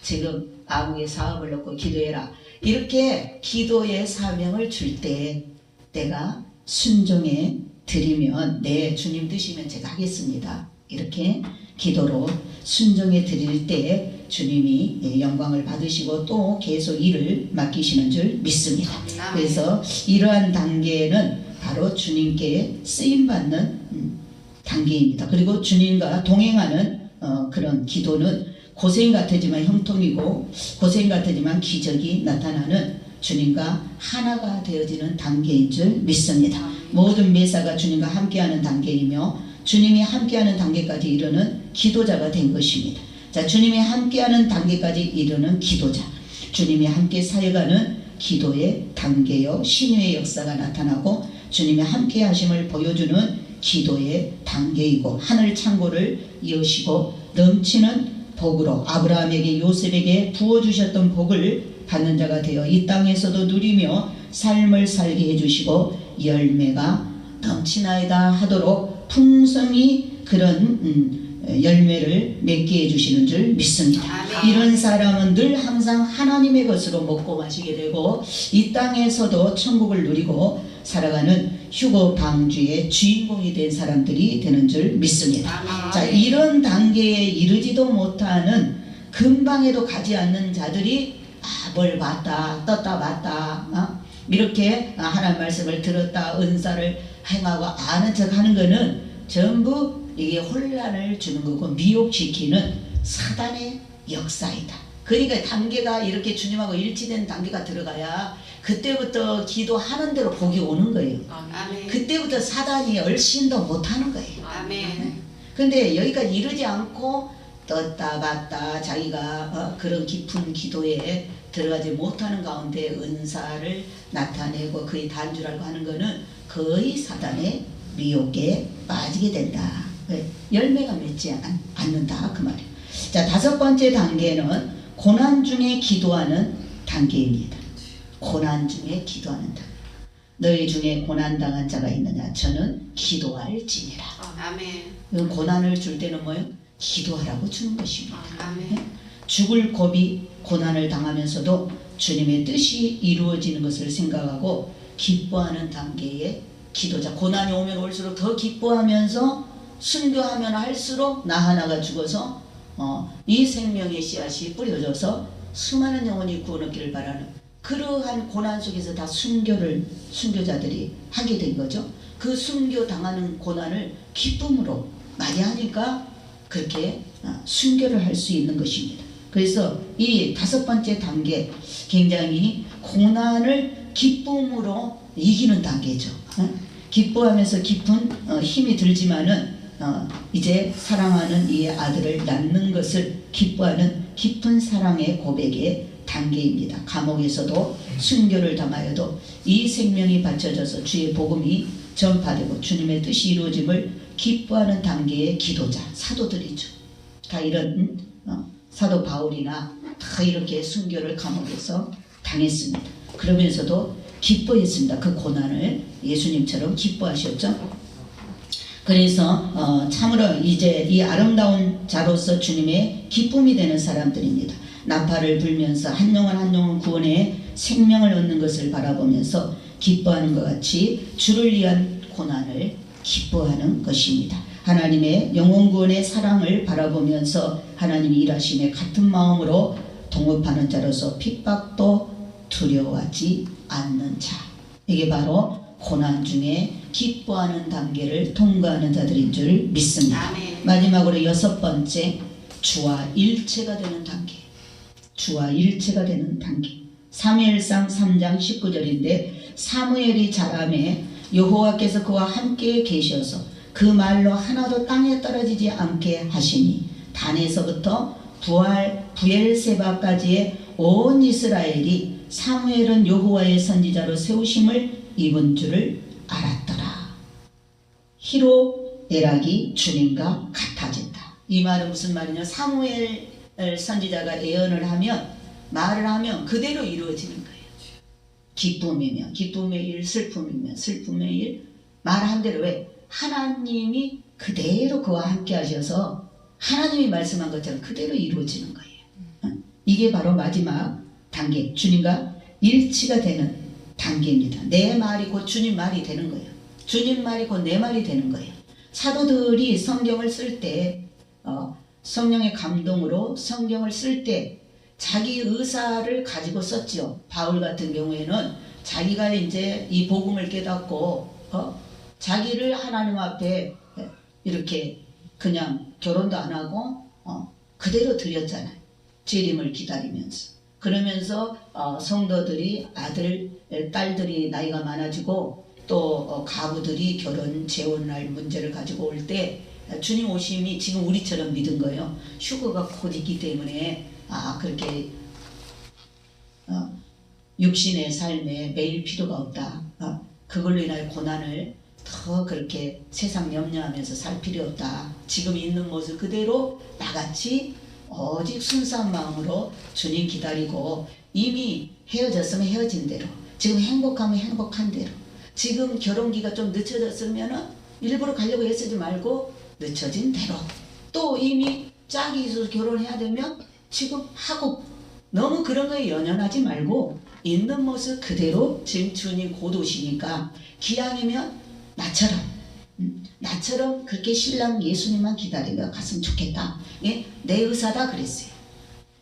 Speaker 1: 지금 아무개 사업을 놓고 기도해라. 이렇게 기도의 사명을 줄 때 내가 순종해 드리면 네 주님 뜻이면 제가 하겠습니다. 이렇게 기도로 순종해 드릴 때 주님이 영광을 받으시고 또 계속 일을 맡기시는 줄 믿습니다. 그래서 이러한 단계는 바로 주님께 쓰임받는 단계입니다. 그리고 주님과 동행하는 그런 기도는 고생 같으지만 형통이고 고생 같으지만 기적이 나타나는 주님과 하나가 되어지는 단계인 줄 믿습니다. 모든 매사가 주님과 함께하는 단계이며 주님이 함께하는 단계까지 이르는 기도자가 된 것입니다. 자, 주님이 함께하는 단계까지 이르는 기도자, 주님이 함께 사역하는 기도의 단계요 신유의 역사가 나타나고 주님이 함께하심을 보여주는 기도의 단계이고 하늘 창고를 여시고 넘치는 복으로 아브라함에게 요셉에게 부어주셨던 복을 받는 자가 되어 이 땅에서도 누리며 삶을 살게 해주시고 열매가 넘치나이다 하도록 풍성히 그런 열매를 맺게 해주시는 줄 믿습니다.
Speaker 3: 아멘.
Speaker 1: 이런 사람은 늘 항상 하나님의 것으로 먹고 마시게 되고 이 땅에서도 천국을 누리고 살아가는 휴거 방주의 주인공이 된 사람들이 되는 줄 믿습니다.
Speaker 3: 아멘.
Speaker 1: 자, 이런 단계에 이르지도 못하는 근방에도 가지 않는 자들이 뭘 봤다 떴다 봤다 이렇게 하나님 말씀을 들었다 은사를 행하고 아는 척 하는 거는 전부 이게 혼란을 주는 거고 미혹시키는 사단의 역사이다. 그러니까 단계가 이렇게 주님하고 일치된 단계가 들어가야 그때부터 기도하는 대로 복이 오는 거예요.
Speaker 3: 아멘.
Speaker 1: 그때부터 사단이 얼씬 더 못하는 거예요.
Speaker 3: 아멘.
Speaker 1: 근데 여기까지 이르지 않고 떴다 봤다 자기가 그런 깊은 기도에 들어가지 못하는 가운데 은사를 나타내고 그의 단줄 알고 하는 거는 거의 사단의 미혹에 빠지게 된다. 열매가 맺지 않는다 그 말이에요. 자, 다섯 번째 단계는 고난 중에 기도하는 단계입니다. 고난 중에 기도하는 단계. 너희 중에 고난당한 자가 있느냐? 저는 기도할지니라.
Speaker 3: 아멘.
Speaker 1: 고난을 줄 때는 뭐예요? 기도하라고 주는 것입니다.
Speaker 3: 아멘.
Speaker 1: 죽을 고비 고난을 당하면서도 주님의 뜻이 이루어지는 것을 생각하고 기뻐하는 단계의 기도자. 고난이 오면 올수록 더 기뻐하면서 순교하면 할수록 나 하나가 죽어서 이 생명의 씨앗이 뿌려져서 수많은 영혼이 구원 얻기를 바라는 그러한 고난 속에서 다 순교자들이 하게 된 거죠. 그 순교 당하는 고난을 기쁨으로 맞이하니까 그렇게 순교를 할 수 있는 것입니다. 그래서 이 다섯 번째 단계 굉장히 고난을 기쁨으로 이기는 단계죠. 기뻐하면서 깊은 힘이 들지만은 이제 사랑하는 이 아들을 낳는 것을 기뻐하는 깊은 사랑의 고백의 단계입니다. 감옥에서도 순교를 당하여도 이 생명이 바쳐져서 주의 복음이 전파되고 주님의 뜻이 이루어짐을 기뻐하는 단계의 기도자, 사도들이죠. 다 이런 사도 바울이나 다 이렇게 순교를 감옥에서 당했습니다. 그러면서도 기뻐했습니다. 그 고난을 예수님처럼 기뻐하셨죠. 그래서 참으로 이제 이 아름다운 자로서 주님의 기쁨이 되는 사람들입니다. 나팔을 불면서 한 영혼 구원의 생명을 얻는 것을 바라보면서 기뻐하는 것 같이 주를 위한 고난을 기뻐하는 것입니다. 하나님의 영혼 구원의 사랑을 바라보면서 하나님이 일하심에 같은 마음으로 동업하는 자로서 핍박도 두려워하지 않는 자, 이게 바로 고난 중에 기뻐하는 단계를 통과하는 자들인 줄 믿습니다.
Speaker 2: 아멘.
Speaker 1: 마지막으로 6번째, 주와 일체가 되는 단계. 주와 일체가 되는 단계. 사무엘상 3장 19절인데 사무엘이 자라매 여호와께서 그와 함께 계셔서 그 말로 하나도 땅에 떨어지지 않게 하시니 단에서부터 부엘세바까지의 온 이스라엘이 사무엘은 여호와의 선지자로 세우심을 입은 줄을 알았더라. 히로에락이 주님과 같아진다. 이 말은 무슨 말이냐? 사무엘 선지자가 예언을 하면, 말을 하면 그대로 이루어지는 거예요. 기쁨이면 기쁨의 일, 슬픔이면 슬픔의 일, 말한 대로. 왜? 하나님이 그대로 그와 함께 하셔서 하나님이 말씀한 것처럼 그대로 이루어지는 거예요. 이게 바로 마지막 단계, 주님과 일치가 되는 단계입니다. 내 말이 곧 주님 말이 되는 거예요. 주님 말이 곧 내 말이 되는 거예요. 사도들이 성경을 쓸 때 성령의 감동으로 성경을 쓸 때 자기 의사를 가지고 썼지요. 바울 같은 경우에는 자기가 이제 이 복음을 깨닫고 자기를 하나님 앞에 이렇게 그냥 결혼도 안 하고 그대로 드렸잖아요. 재림을 기다리면서. 그러면서 성도들이 아들, 딸들이 나이가 많아지고 또 가부들이 결혼, 재혼할 문제를 가지고 올 때 주님 오심이 지금 우리처럼 믿은 거예요. 휴거가 곧 있기 때문에 그렇게 육신의 삶에 매일 필요가 없다. 그걸로 인하여 고난을 더 그렇게 세상 염려하면서 살 필요 없다. 지금 있는 모습 그대로 나같이 오직 순수한 마음으로 주님 기다리고, 이미 헤어졌으면 헤어진 대로, 지금 행복하면 행복한 대로, 지금 결혼기가 좀 늦춰졌으면 일부러 가려고 애쓰지 말고 늦춰진 대로, 또 이미 짝이 있어서 결혼해야 되면 지금 하고, 너무 그런 거에 연연하지 말고 있는 모습 그대로 지금 주님 곧 오시니까 기왕이면 나처럼 그렇게 신랑 예수님만 기다리며 갔으면 좋겠다. 예? 내 의사다 그랬어요.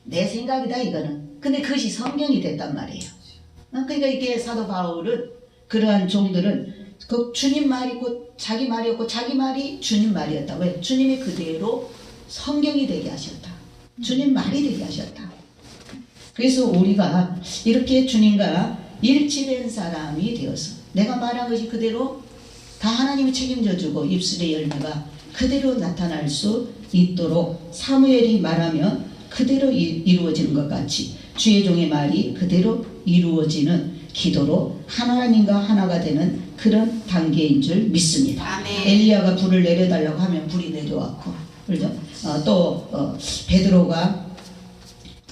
Speaker 1: 내 생각이다 이거는. 근데 그것이 성경이 됐단 말이에요. 그러니까 이게 사도 바울은, 그러한 종들은 그 주님 말이 곧 자기 말이었고 자기 말이 주님 말이었다. 왜? 주님이 그대로 성경이 되게 하셨다. 주님 말이 되게 하셨다. 그래서 우리가 이렇게 주님과 일치된 사람이 되어서 내가 말한 것이 그대로 다 하나님이 책임져주고 입술의 열매가 그대로 나타날 수 있도록 사무엘이 말하면 그대로 이루어지는 것 같이 주의 종의 말이 그대로 이루어지는 기도로 하나님과 하나가 되는 그런 단계인 줄 믿습니다.
Speaker 2: 아멘.
Speaker 1: 엘리야가 불을 내려달라고 하면 불이 내려왔고, 그렇죠? 또 베드로가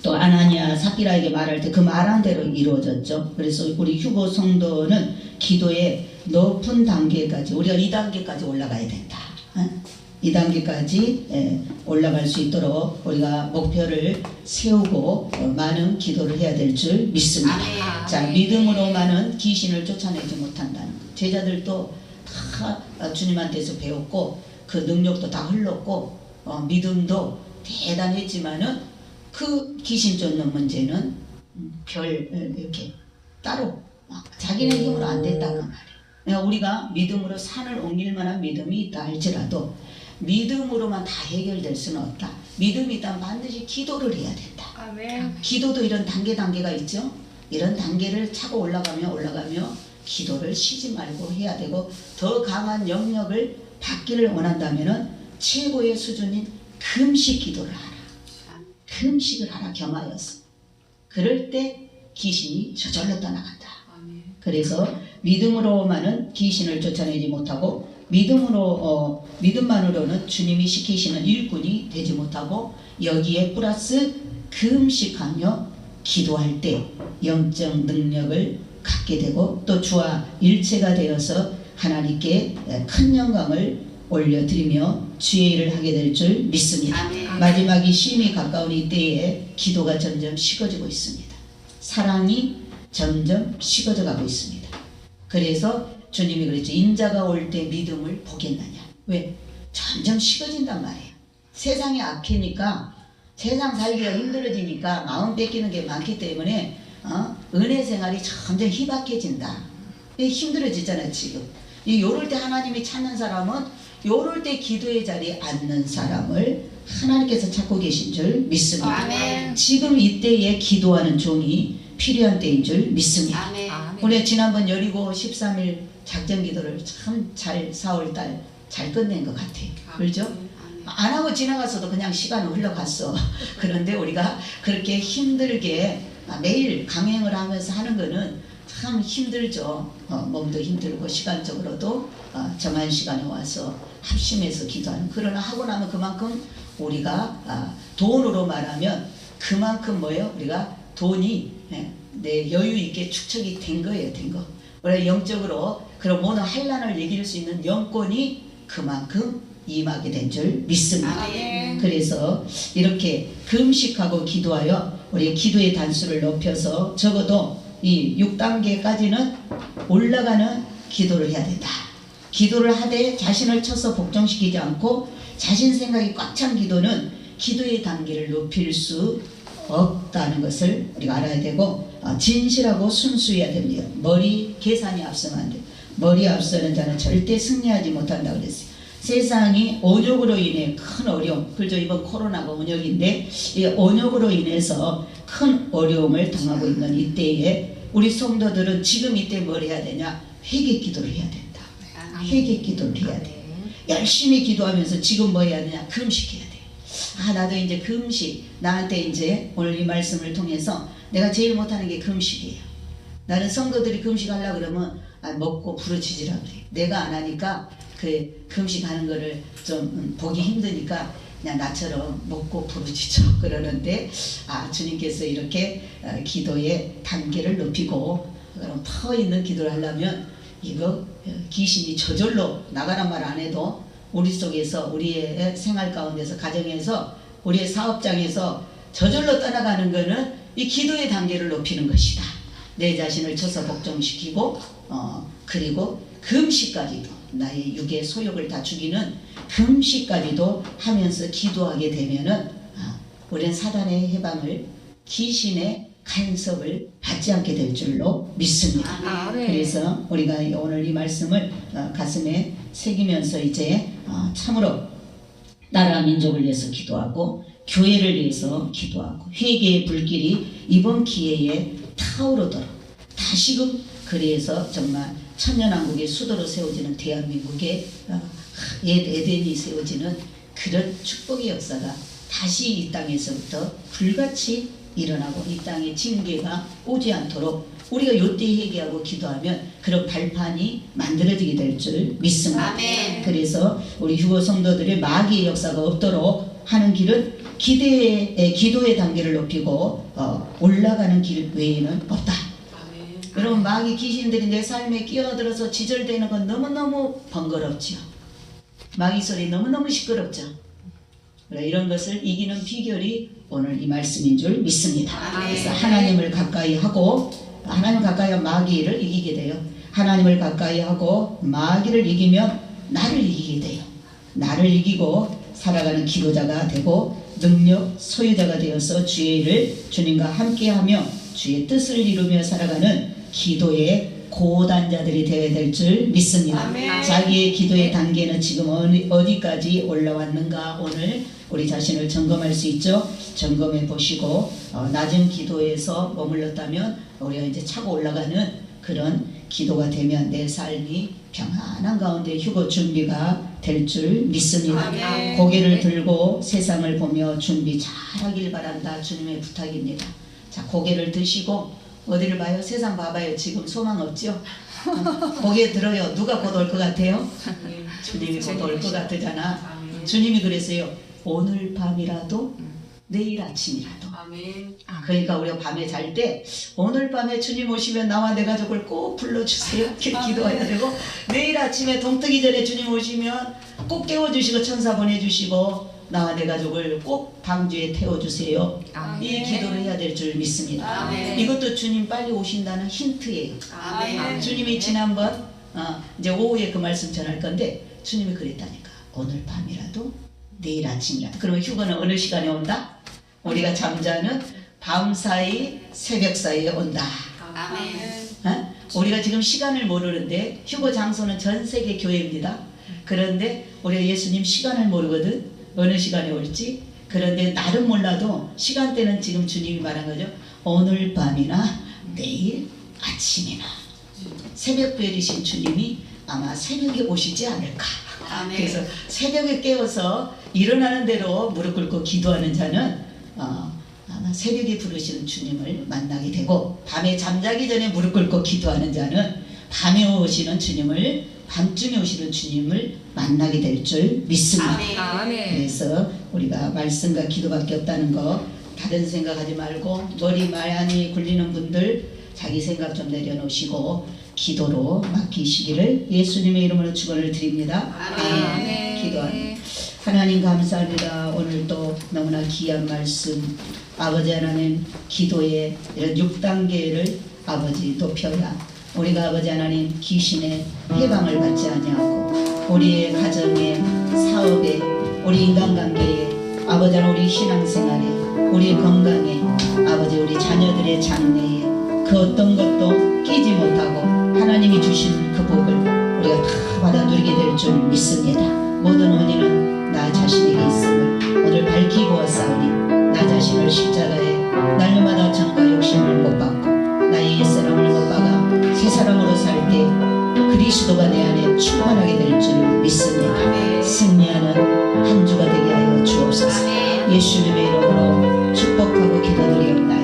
Speaker 1: 또 아나니아 삽비라에게 말할 때 그 말한 대로 이루어졌죠. 그래서 우리 휴고 성도는 기도의 높은 단계까지, 우리가 2단계까지 올라가야 된다. 2단계까지 올라갈 수 있도록 우리가 목표를 세우고 많은 기도를 해야 될 줄 믿습니다.
Speaker 2: 아멘.
Speaker 1: 자, 믿음으로만은 귀신을 쫓아내지 못한다는 것. 제자들도 다 주님한테서 배웠고 그 능력도 다 흘렀고 믿음도 대단했지만은 그 귀신 쫓는 문제는 이렇게 따로 자기네 힘으로 안 됐다는 말이에요. 그러니까 우리가 믿음으로 산을 옮길 만한 믿음이 있다 할지라도 믿음으로만 다 해결될 수는 없다. 믿음이 있다면 반드시 기도를 해야 된다.
Speaker 2: 아멘.
Speaker 1: 기도도 이런 단계가 있죠. 이런 단계를 차고 올라가며 기도를 쉬지 말고 해야 되고, 더 강한 영역을 받기를 원한다면은 최고의 수준인 금식 기도를 하라. 금식을 하라, 겸하여서. 그럴 때 귀신이 저절로 떠나간다.
Speaker 2: 아멘.
Speaker 1: 그래서 믿음으로만은 귀신을 쫓아내지 못하고 믿음만으로는 주님이 시키시는 일꾼이 되지 못하고, 여기에 플러스 금식하며 기도할 때 영적 능력을 갖게 되고 또 주와 일체가 되어서 하나님께 큰 영광을 올려드리며 주의 일을 하게 될 줄 믿습니다.
Speaker 2: 아멘.
Speaker 1: 마지막이 심히 가까운 이때에 기도가 점점 식어지고 있습니다. 사랑이 점점 식어져 가고 있습니다. 그래서 주님이 그랬죠. 인자가 올 때 믿음을 보겠느냐. 왜? 점점 식어진단 말이에요. 세상이 악해니까, 세상 살기가 힘들어지니까 마음 뺏기는 게 많기 때문에 은혜 생활이 점점 희박해진다. 힘들어지잖아요 지금. 요럴 때 하나님이 찾는 사람은 요럴 때 기도의 자리에 앉는 사람을 하나님께서 찾고 계신 줄 믿습니다.
Speaker 3: 아멘.
Speaker 1: 지금 이때에 기도하는 종이 필요한 때인 줄 믿습니다.
Speaker 3: 아멘.
Speaker 1: 우리 지난번 여리고 13일 작전 기도를 참 잘 4월달 잘 끝낸 것 같아요. 그렇죠? 안 하고 지나갔어도 그냥 시간은 흘러갔어. 그런데 우리가 그렇게 힘들게 매일 강행을 하면서 하는 거는 참 힘들죠. 몸도 힘들고 시간적으로도 정한 시간에 와서 합심해서 기도하는. 그러나 하고 나면 그만큼 우리가 돈으로 말하면 그만큼 뭐예요? 우리가 돈이 내 여유 있게 축적이 된 거예요. 된 거. 우리가 영적으로 그런 모든 환난을 이길 수 있는 영권이 그만큼 임하게 된 줄 믿습니다.
Speaker 3: 아멘.
Speaker 1: 그래서 이렇게 금식하고 기도하여 우리 기도의 단수를 높여서 적어도 이 6단계까지는 올라가는 기도를 해야 된다. 기도를 하되 자신을 쳐서 복종시키지 않고 자신 생각이 꽉 찬 기도는 기도의 단계를 높일 수 없다는 것을 우리가 알아야 되고, 진실하고 순수해야 됩니다. 머리 계산이 앞서면 안 돼요. 머리 앞서는 자는 절대 승리하지 못한다 그랬어요. 세상이 온욕으로 인해 큰 어려움, 그죠? 이번 코로나가 온욕인데 이 온욕으로 인해서 큰 어려움을 당하고 있는 이때에 우리 성도들은 지금 이때 뭘 해야 되냐? 회개 기도를 해야 된다. 회개 기도를 해야 돼. 열심히 기도하면서 지금 뭐 해야 되냐? 금식해야 돼. 나도 이제 금식, 나한테 이제 오늘 이 말씀을 통해서 내가 제일 못하는 게 금식이에요. 나는 성도들이 금식하려고 그러면 먹고 부르짖으라 그래. 내가 안 하니까 그 금식하는 거를 좀 보기 힘드니까 그냥 나처럼 먹고 부르짖어 그러는데, 주님께서 이렇게 기도의 단계를 높이고 그럼 터 있는 기도를 하려면 이거 귀신이 저절로 나가란 말 안 해도 우리 속에서, 우리의 생활 가운데서, 가정에서, 우리의 사업장에서 저절로 떠나가는 거는 이 기도의 단계를 높이는 것이다. 내 자신을 쳐서 복종시키고 그리고 금식까지도, 나의 육의 소욕을 다 죽이는 금식까지도 하면서 기도하게 되면은 우리는 사단의 해방을, 귀신의 간섭을 받지 않게 될 줄로 믿습니다. 그래서 우리가 오늘 이 말씀을 가슴에 새기면서 이제 참으로 나라 민족을 위해서 기도하고 교회를 위해서 기도하고 회개의 불길이 이번 기회에 타오르도록 다시금, 그래서 정말 천년왕국의 수도로 세워지는 대한민국의 옛 에덴이 세워지는 그런 축복의 역사가 다시 이 땅에서부터 불같이 일어나고 이 땅에 징계가 오지 않도록 우리가 요때 회개하고 기도하면 그런 발판이 만들어지게 될 줄 믿습니다.
Speaker 3: 아멘.
Speaker 1: 그래서 우리 휴거 성도들의 마귀의 역사가 없도록 하는 길은 기도의 단계를 높이고 올라가는 길 외에는 없다. 여러분, 마귀 귀신들이 내 삶에 끼어들어서 지절되는 건 너무너무 번거롭지요. 마귀 소리 너무너무 시끄럽죠. 이런 것을 이기는 비결이 오늘 이 말씀인 줄 믿습니다. 그래서 하나님을 가까이 하고, 하나님 가까이 하면 마귀를 이기게 돼요. 하나님을 가까이 하고 마귀를 이기면 나를 이기게 돼요. 나를 이기고 살아가는 기도자가 되고 능력 소유자가 되어서 주의 일을 주님과 함께하며 주의 뜻을 이루며 살아가는 기도의 고단자들이 되어야 될 줄 믿습니다.
Speaker 3: 아멘.
Speaker 1: 자기의 기도의 단계는 지금 어디까지 올라왔는가, 오늘 우리 자신을 점검할 수 있죠. 점검해 보시고 낮은 기도에서 머물렀다면 우리가 이제 차고 올라가는 그런 기도가 되면 내 삶이 평안한 가운데 휴거 준비가 될 줄 믿습니다.
Speaker 3: 아멘.
Speaker 1: 고개를 들고 세상을 보며 준비 잘하길 바란다. 주님의 부탁입니다. 자, 고개를 드시고 어디를 봐요? 세상 봐봐요. 지금 소망 없죠? 고개 들어요. 누가 곧 올 것 같아요? 주님이 곧 올 것 같으잖아. 주님이 그랬어요. 오늘 밤이라도 내일 아침이라도. 그러니까 우리가 밤에 잘 때 오늘 밤에 주님 오시면 나와 내 가족을 꼭 불러주세요. 이렇게 기도해야 되고, 내일 아침에 동뜨기 전에 주님 오시면 꼭 깨워주시고 천사 보내주시고, 나와 내 가족을 꼭 방주에 태워주세요.
Speaker 2: 아멘.
Speaker 1: 이 기도를 해야 될 줄 믿습니다.
Speaker 2: 아멘.
Speaker 1: 이것도 주님 빨리 오신다는 힌트예요.
Speaker 2: 아멘.
Speaker 1: 주님이 지난번 이제 오후에 그 말씀 전할 건데 주님이 그랬다니까. 오늘 밤이라도 내일 아침이라도. 그러면 휴거는 어느 시간에 온다? 우리가 잠자는 밤 사이 새벽 사이에 온다.
Speaker 2: 아멘.
Speaker 1: 우리가 지금 시간을 모르는데 휴거 장소는 전 세계 교회입니다. 그런데 우리가 예수님 시간을 모르거든. 어느 시간에 올지. 그런데 날은 몰라도 시간대는 지금 주님이 말한 거죠. 오늘 밤이나 내일 아침이나. 새벽부에 계신 주님이 아마 새벽에 오시지 않을까.
Speaker 2: 아멘.
Speaker 1: 그래서 새벽에 깨워서 일어나는 대로 무릎 꿇고 기도하는 자는 아마 새벽에 부르시는 주님을 만나게 되고, 밤에 잠자기 전에 무릎 꿇고 기도하는 자는 밤에 오시는 주님을, 밤중에 오시는 주님을 만나게 될 줄 믿습니다.
Speaker 2: 아멘.
Speaker 1: 그래서 우리가 말씀과 기도밖에 없다는 거 다른 생각하지 말고, 머리 많이 굴리는 분들 자기 생각 좀 내려놓으시고 기도로 맡기시기를 예수님의 이름으로 축원을 드립니다.
Speaker 2: 아멘.
Speaker 1: 기도합니다. 하나님 감사합니다. 오늘 또 너무나 귀한 말씀, 아버지 하나님, 기도의 이런 6단계를 아버지 높여야 우리가 아버지 하나님 귀신의 해방을 받지 아니하고 우리의 가정에, 사업에, 우리 인간관계에, 아버지 하나님 우리 신앙생활에, 우리 건강에, 아버지 우리 자녀들의 장래에 그 어떤 것도 끼지 못하고 하나님이 주신 그 복을 우리가 다 받아 누리게 될 줄 믿습니다. 모든 원인은 나 자신에게 있음을 오늘 밝히고 왔사오니 나 자신을 십자가에 날마다 정과 욕심을 못 받고 나의 옛사람을 못 박아 새 사람으로 살 때 그리스도가 내 안에 충만하게 될 줄 믿습니다. 승리하는 한 주가 되게 하여 주옵소서. 예수님의 이름으로 축복하고 기도드리옵나이다.